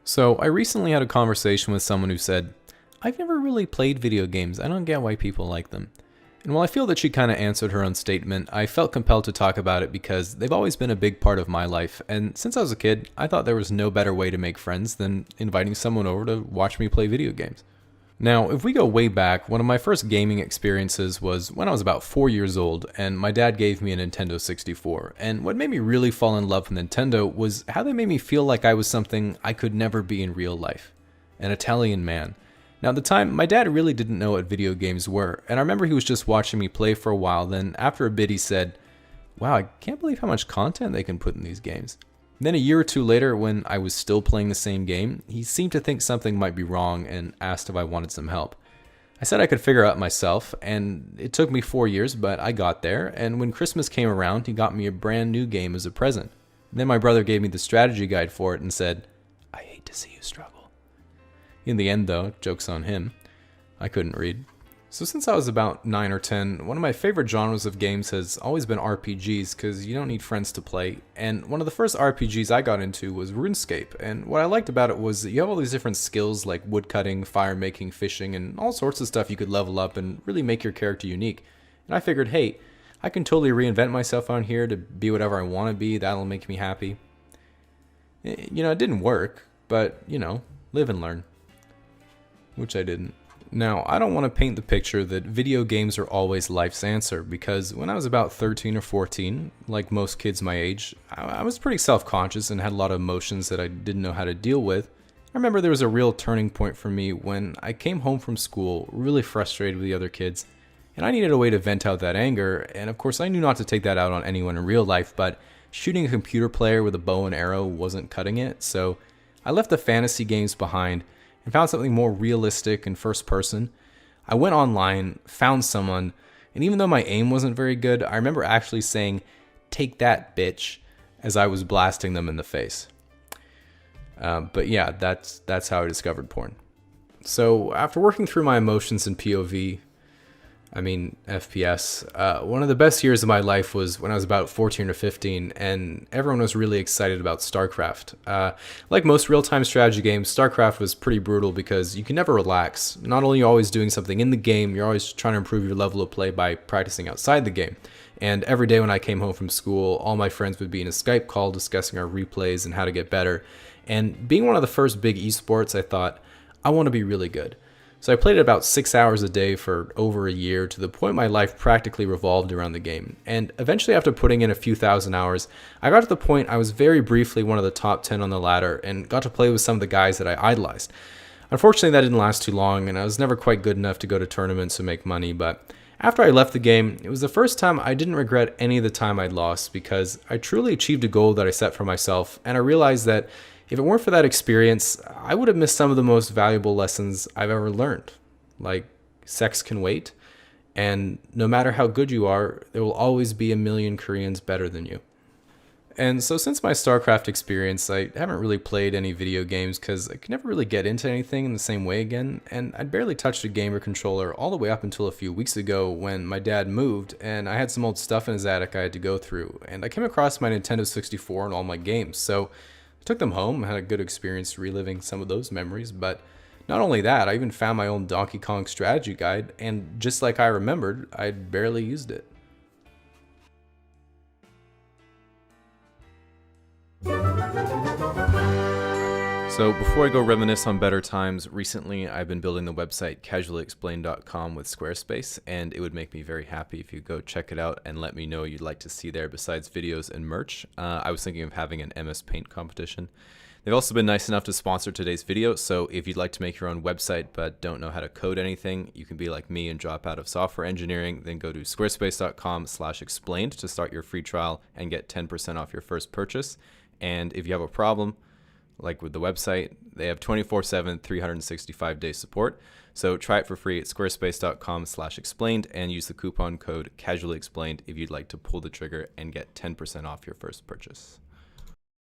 So, I recently had a conversation with someone who said, I've never really played video games. I don't get why people like them. And while I feel that she kind of answered her own statement, I felt compelled to talk about it because they've always been a big part of my life. And since I was a kid, I thought there was no better way to make friends than inviting someone over to watch me play video games. Now, if we go way back, one of my first gaming experiences was when I was about 4 years old, and my dad gave me a Nintendo 64. And what made me really fall in love with Nintendo was how they made me feel like I was something I could never be in real life. An Italian man. Now, at the time, my dad really didn't know what video games were, and I remember he was just watching me play for a while, then after a bit he said, "Wow, I can't believe how much content they can put in these games." Then a year or two later, when I was still playing the same game, he seemed to think something might be wrong and asked if I wanted some help. I said I could figure it out myself, and it took me 4 years, but I got there, and when Christmas came around, he got me a brand new game as a present. Then my brother gave me the strategy guide for it and said, "I hate to see you struggle." In the end, though, joke's on him, I couldn't read. So since I was about 9 or 10, one of my favorite genres of games has always been RPGs because you don't need friends to play. And one of the first RPGs I got into was RuneScape. And what I liked about it was that you have all these different skills like woodcutting, fire making, fishing, and all sorts of stuff you could level up and really make your character unique. And I figured, hey, I can totally reinvent myself on here to be whatever I want to be. That'll make me happy. It didn't work, but, live and learn. Which I didn't. Now, I don't want to paint the picture that video games are always life's answer, because when I was about 13 or 14, like most kids my age, I was pretty self-conscious and had a lot of emotions that I didn't know how to deal with. I remember there was a real turning point for me when I came home from school really frustrated with the other kids, and I needed a way to vent out that anger, and of course I knew not to take that out on anyone in real life, but shooting a computer player with a bow and arrow wasn't cutting it, so I left the fantasy games behind and found something more realistic and first person. I went online, found someone, and even though my aim wasn't very good, I remember actually saying, "Take that, bitch," as I was blasting them in the face. But yeah, that's how I discovered porn. So after working through my emotions in FPS, one of the best years of my life was when I was about 14 or 15, and everyone was really excited about StarCraft. Like most real-time strategy games, StarCraft was pretty brutal because you can never relax. Not only are you always doing something in the game, you're always trying to improve your level of play by practicing outside the game. And every day when I came home from school, all my friends would be in a Skype call discussing our replays and how to get better. And being one of the first big esports, I thought, I want to be really good. So I played it about 6 hours a day for over a year, to the point my life practically revolved around the game. And eventually, after putting in a few thousand hours, I got to the point I was very briefly one of the top 10 on the ladder and got to play with some of the guys that I idolized. Unfortunately, that didn't last too long, and I was never quite good enough to go to tournaments and make money, but after I left the game, it was the first time I didn't regret any of the time I'd lost, because I truly achieved a goal that I set for myself, and I realized that if it weren't for that experience, I would have missed some of the most valuable lessons I've ever learned. Like, sex can wait, and no matter how good you are, there will always be a million Koreans better than you. And so since my StarCraft experience, I haven't really played any video games because I could never really get into anything in the same way again, and I'd barely touched a gamer controller all the way up until a few weeks ago when my dad moved, and I had some old stuff in his attic I had to go through, and I came across my Nintendo 64 and all my games, so took them home, had a good experience reliving some of those memories, but not only that, I even found my own Donkey Kong strategy guide, and just like I remembered, I'd barely used it. So before I go reminisce on better times, recently I've been building the website casuallyexplained.com with Squarespace, and it would make me very happy if you go check it out and let me know what you'd like to see there besides videos and merch. I was thinking of having an MS Paint competition. They've also been nice enough to sponsor today's video, so if you'd like to make your own website but don't know how to code anything, you can be like me and drop out of software engineering, then go to squarespace.com/explained to start your free trial and get 10% off your first purchase. And if you have a problem, like with the website, they have 24/7, 365-day support. So try it for free at squarespace.com/explained and use the coupon code casuallyexplained if you'd like to pull the trigger and get 10% off your first purchase.